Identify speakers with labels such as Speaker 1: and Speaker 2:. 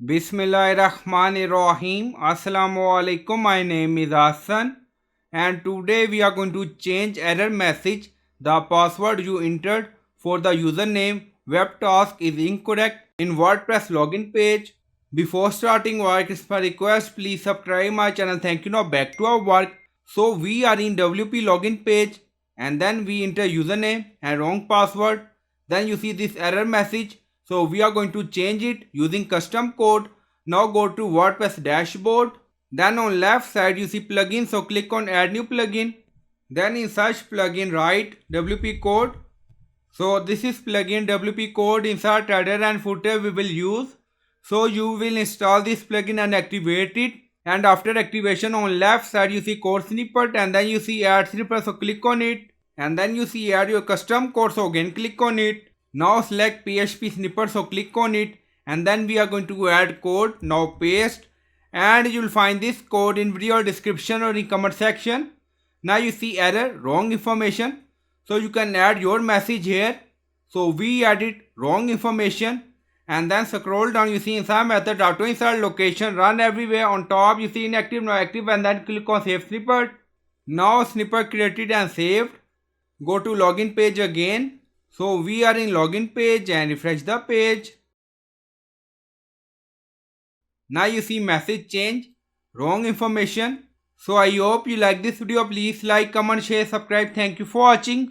Speaker 1: Bismillahirrahmanirrahim. Assalamu alaikum. My name is Hassan, and today we are going to change error message. The password you entered for the username web task is incorrect in WordPress login page. Before starting work, it's my request, please subscribe my channel. Thank you. Now back to our work. So we are in WP login page, and then we enter username and wrong password. Then you see this error message. So we are going to change it using custom code. Now go to WordPress dashboard. Then on left side you see plugin. So click on add new plugin. Then in search plugin write WP code. So this is plugin WP code. Insert header and footer we will use. So you will install this plugin and activate it. And after activation on left side you see code snippet, and then you see add snippet. So click on it. And then you see add your custom code. So again click on it. Now select PHP snippet, so click on it, and then we are going to add code. Now paste, and you will find this code in video description or in comment section. Now you see error, wrong information, so you can add your message here. So we added wrong information, and then scroll down, you see insert method, auto insert location, run everywhere. On top you see inactive, now active, and then click on save snippet. Now snippet created and saved. Go to login page again. So we are in login page and refresh the page. Now you see message change, wrong information. So I hope you like this video. Please like, comment, share, subscribe. Thank you for watching.